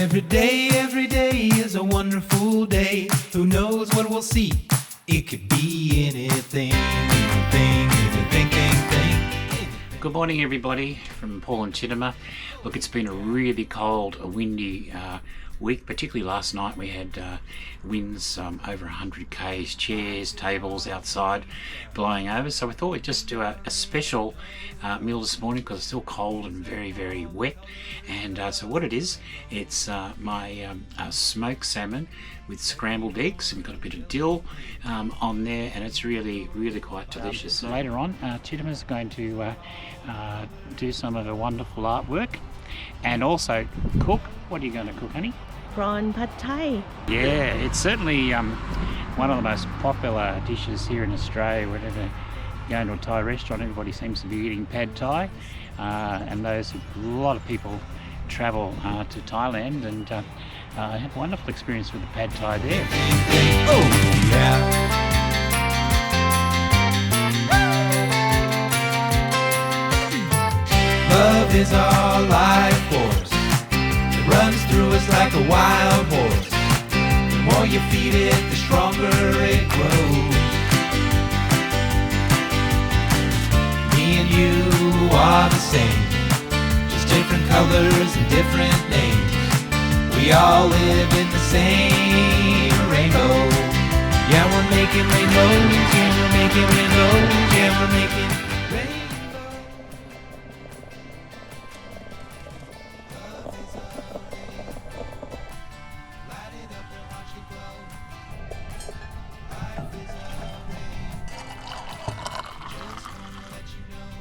Every day is a wonderful day. Who knows what we'll see? It could be anything, anything. Good morning, everybody, from Paul and Chittima. Look, it's been a really cold, windy week, particularly last night. We had winds over 100 k's, chairs, tables outside blowing over. So we thought we'd just do a special meal this morning because it's still cold and very, very wet. And so what it is, it's my smoked salmon with scrambled eggs, and we've got a bit of dill on there, and it's really, really quite delicious. Later on, Chittima's going to do some of her wonderful artwork and also cook. What are you going to cook, honey? Prawn Pad Thai. Yeah, it's certainly one of the most popular dishes here in Australia. Whenever you go into a Thai restaurant, everybody seems to be eating Pad Thai, and a lot of people travel to Thailand and have a wonderful experience with the Pad Thai there. Oh yeah. Love is our life force. It runs through us like a wild horse. The more you feed it, the stronger it grows. Me and you are the same, just different colors and different names. We all live in the same rainbow. Yeah, we're making rainbows. Yeah, we're making rainbows. Yeah, we're making rainbows. Light it up and watch it glow. Life is a rainbow. Just wanna let you know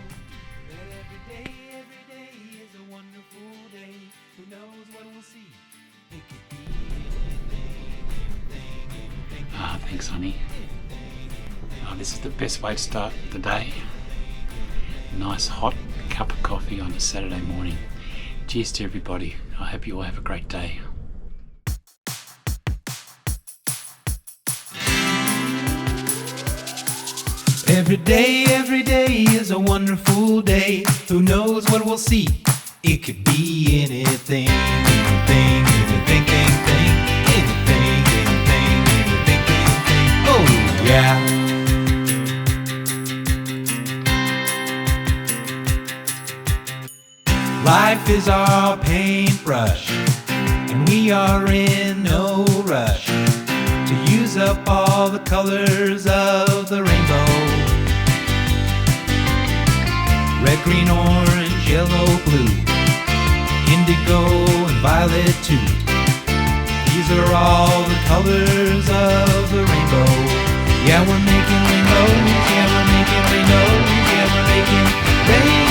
that every day is a wonderful day. Who knows what we'll see? It could be anything. Thanks, honey. This is the best way to start the day. Nice hot cup of coffee on a Saturday morning. Cheers to everybody. I hope you all have a great day. Every day is a wonderful day. Who knows what we'll see? It could be anything, anything, anything, anything, anything, anything, anything, anything. Oh yeah. Life is our paintbrush, and we are in no rush to use up all the colors of the rainbow. Red, green, orange, yellow, blue, indigo and violet too. These are all the colors of the rainbow. Yeah, we're making rainbows. Yeah, we're making rainbows. Yeah, we're making rainbows.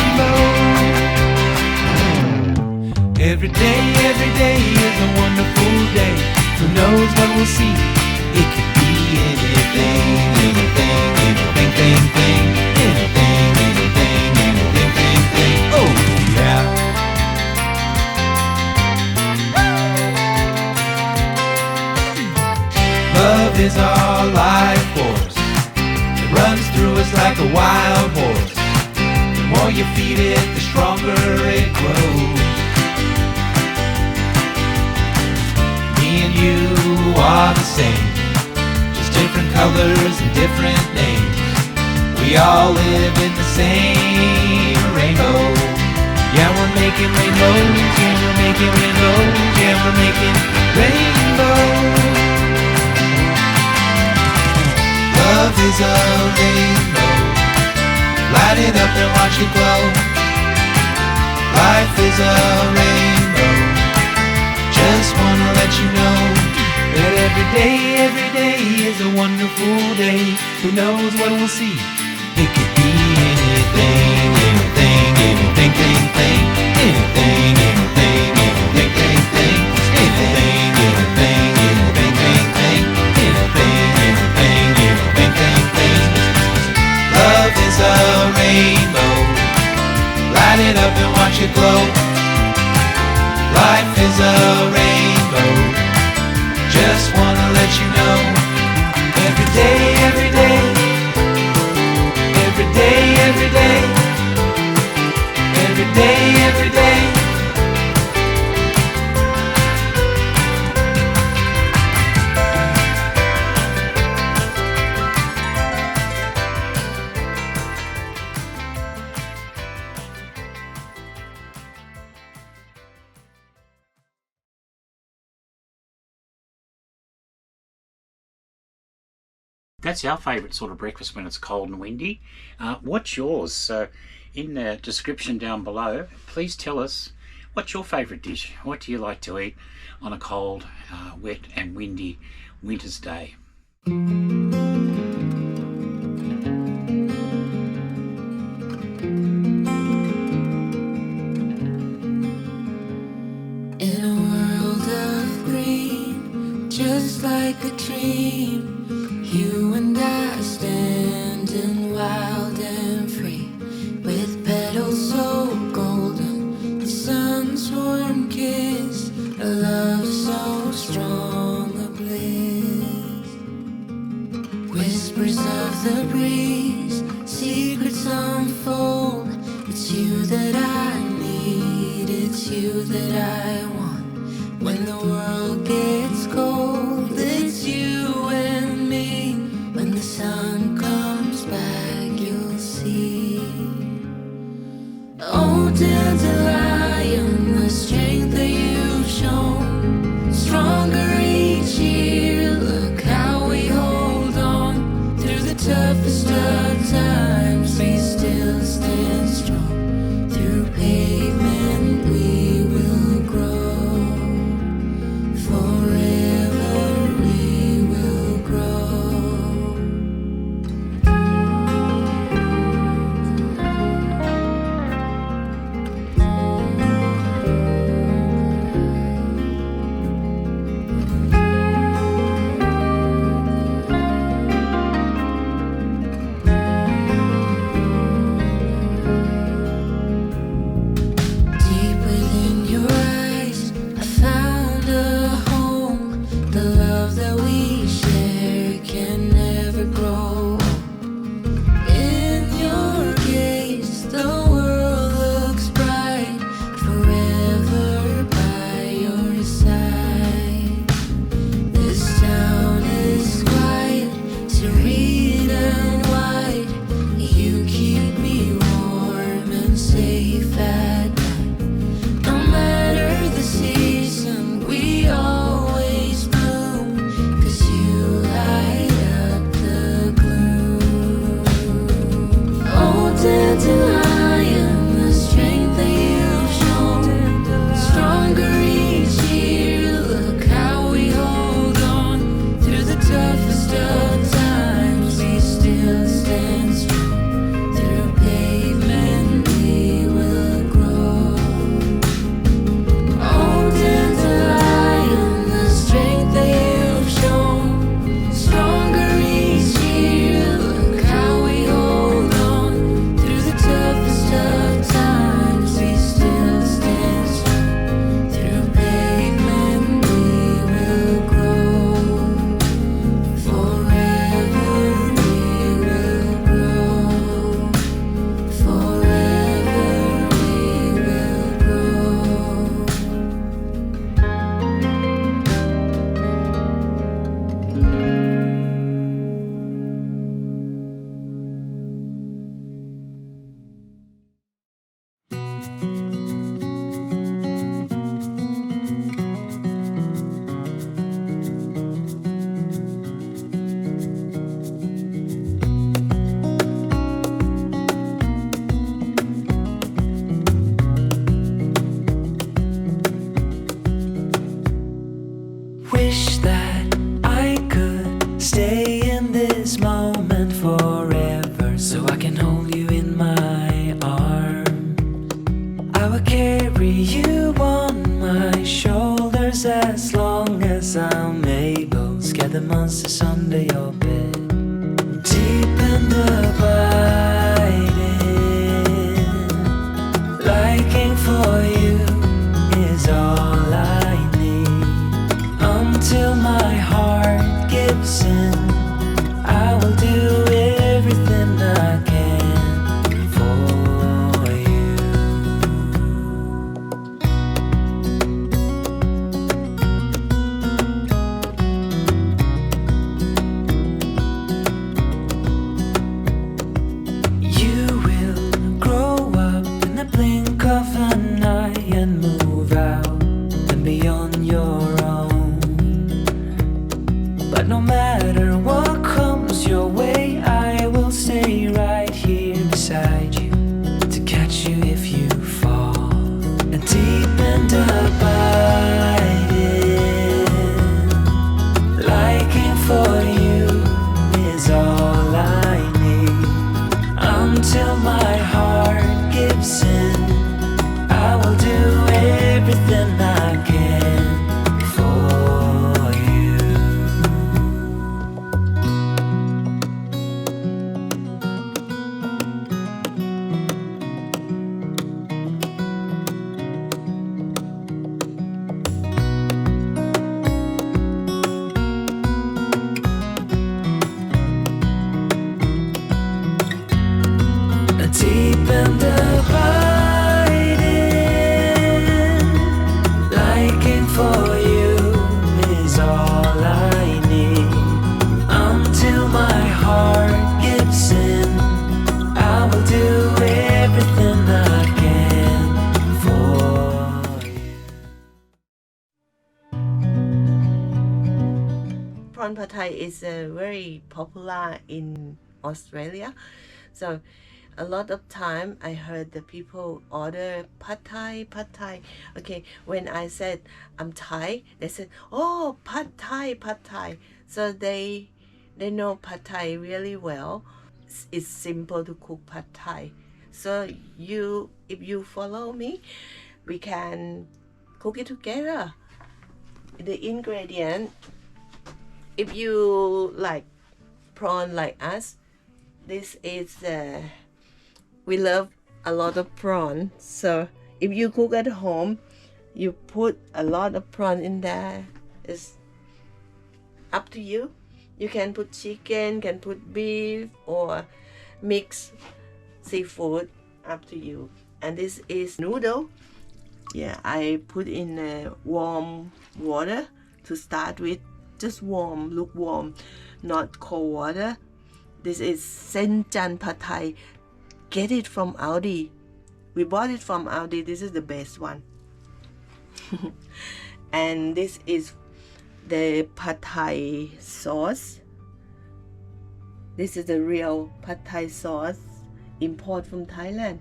Every day is a wonderful day. Who knows what we'll see? It could be anything, anything, anything, thing, thing, anything, anything, anything, thing, thing. Oh yeah. Love is our life force. It runs through us like a wild horse. The more you feed it, the stronger it grows. Me and you are the same, just different colors and different names. We all live in the same rainbow. Yeah, we're making rainbows. Yeah, we're making rainbows. Yeah, we're making rainbows. Love is a rainbow. Light it up and watch it glow. Life is a rainbow. Just wanna let you know that every day is a wonderful day. Who knows what we'll see? It could be anything, anything, anything, thing, thing, anything, anything, anything, thing, thing, anything, anything, anything, thing, thing, anything, anything, anything, thing, thing. Love is a rainbow. Light it up and watch it glow. Life is a rainbow. Just wanna let you know. Every day, every day, every day, every day, every day, every day. That's our favourite sort of breakfast when it's cold and windy. What's yours? So in the description down below, please tell us what's your favourite dish. What do you like to eat on a cold, wet and windy winter's day? In a world of green, just like a dream, you and I standing wild and free, with petals so golden, the sun's warm kiss, a love so strong, a bliss. Whispers of the breeze, secrets unfold. It's you that I need, it's you that I want. When the world gets cold, it's you and me. When the sun comes back, you'll see. Oh, dandelion, the strength that you've shown, stronger each year. Look how we hold on through the toughest of times. We still stand strong. Through pavement we will grow. Forever we will grow. Deep within your eyes, I found a home. The love that we share can never grow. In your gaze, the world looks bright. Forever by your side. This town is quiet, serene and wide. You keep me warm and safe at night. No matter the season, we always bloom, 'cause you light up the gloom. Oh, dandelion, the strength that you've shown, stronger each year. Look how we hold on through the toughest of times. We still stand strong. Through pavement we will grow. Oh, dandelion, the strength that you've shown, stronger each year. Look how we hold on through the toughest of times. We still stand strong. Through pavement we will grow. Forever we will grow. Forever we will grow. Wish that I could stay in this moment forever, so I can hold you in my arms. I will carry you on my shoulders as long as I'm able. Scare the monsters under your bed. Deep and abiding, liking for you is all I need. Until my heart gives in, I will do everything I can for you. Pad Thai is very popular in Australia. So a lot of time I heard the people order Pad Thai, Pad Thai. Okay, when I said I'm Thai, they said, oh, Pad Thai, Pad Thai. So they know Pad Thai really well. It's simple to cook Pad Thai. So if you follow me, we can cook it together. The ingredient, if you like prawn like us, this is we love a lot of prawn. So if you cook at home, you put a lot of prawn in there. It's up to you. You can put chicken, can put beef, or mix seafood, up to you. And this is noodle. Yeah, I put in warm water to start with. Just warm, lukewarm, not cold water. This is Sen Chan Pad Thai. Get it from Aldi. We bought it from Aldi. This is the best one. And this is the Pad Thai sauce. This is the real Pad Thai sauce, import from Thailand.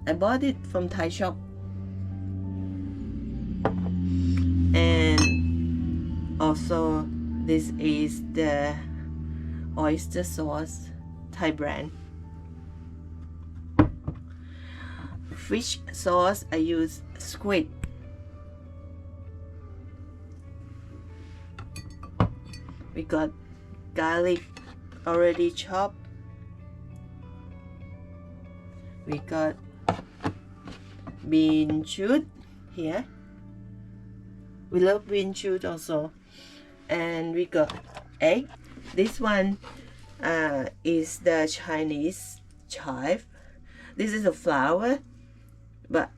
I bought it from Thai shop. And also this is the oyster sauce, Thai brand. Fish sauce, I use squid. We got garlic already chopped. We got bean shoot here. We love bean shoot also. And we got egg. This one is the Chinese chive. This is a flower, but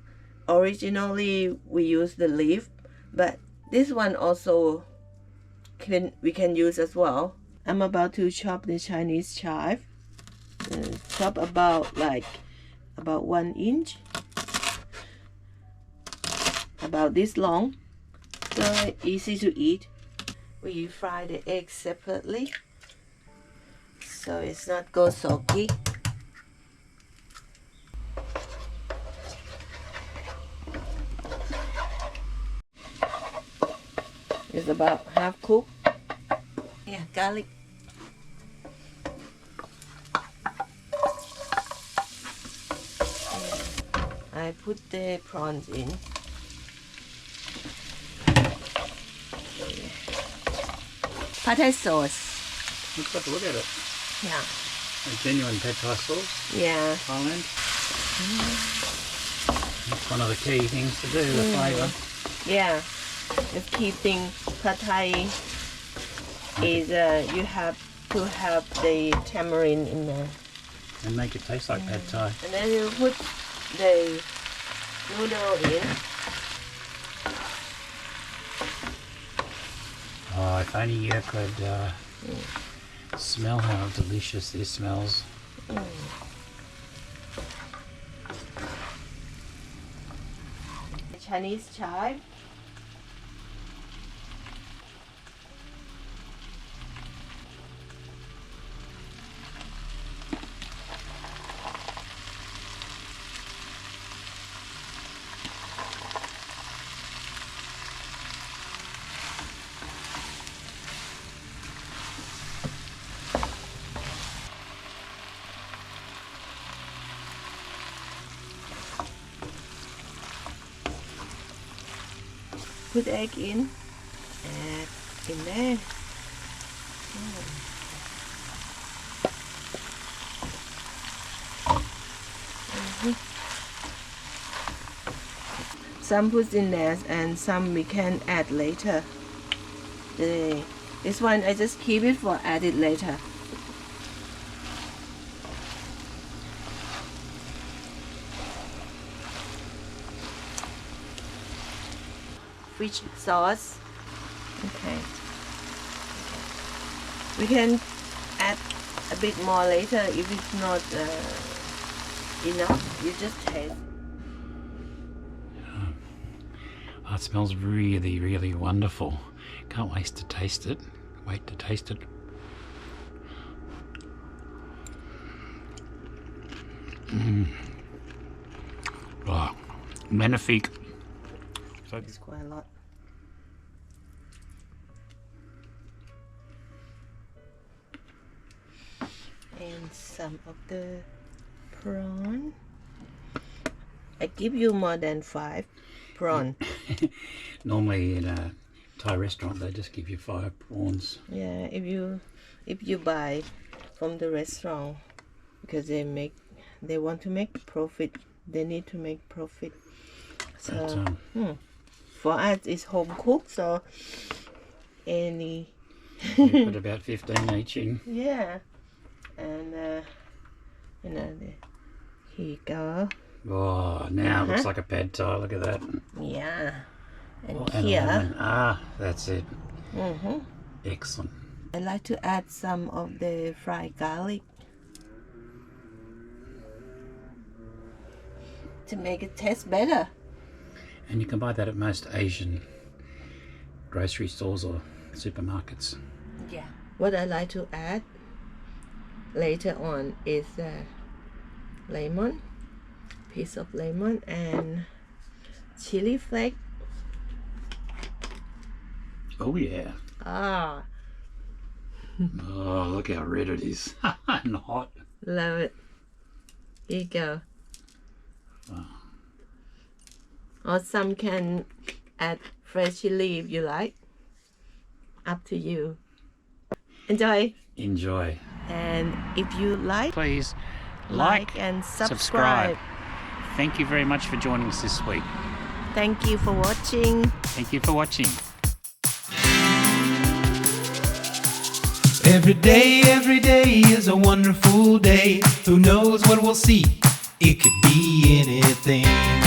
originally we use the leaf, but this one also we can use as well. I'm about to chop the Chinese chive. Chop about 1 inch, about this long, so easy to eat. We fry the egg separately so it's not go soggy. It's about half cooked. Yeah, garlic. I put the prawns in. Pad Thai sauce. Let's have a look at it. Yeah. A genuine Pad Thai sauce. Yeah. Thailand. That's one of the key things to do, the flavour. Yeah. The key thing Pad Thai is you have to have the tamarind in there. And make it taste like Pad Thai. And then you put the noodle in. Oh, if only you could smell how delicious this smells. The Chinese chive. Put egg in, add in there. Some put in there and some we can add later. This one I just keep it for add it later. Fish sauce. Okay. We can add a bit more later if it's not enough. You just taste. Oh, it smells really, really wonderful. Can't wait to taste it. wait to taste it. Oh, magnifique. It's quite a lot. And some of the prawn. I give you more than 5 prawn. Normally in a Thai restaurant they just give you 5 prawns. Yeah, if you buy from the restaurant, because they want to make profit, they need to make profit. So for us it's home cooked, so any you put about 15 each in. yeah, and here you go. Oh, now it looks like a pad thai. Look at that. Yeah, and Oh, and a here lemon. Ah, that's it. mm-hmm. Excellent. I like to add some of the fried garlic to make it taste better. And you can buy that at most Asian grocery stores or supermarkets. Yeah. What I like to add later on is lemon, piece of lemon, and chili flake. Oh yeah. Ah, Oh, look how red it is. And hot. love it. Here you go. Or some can add fresh chili if you like. Up to you. Enjoy. Enjoy. And if you like, Please like and subscribe. Thank you very much for joining us this week. Thank you for watching. Thank you for watching. Every day is a wonderful day. Who knows what we'll see? It could be anything.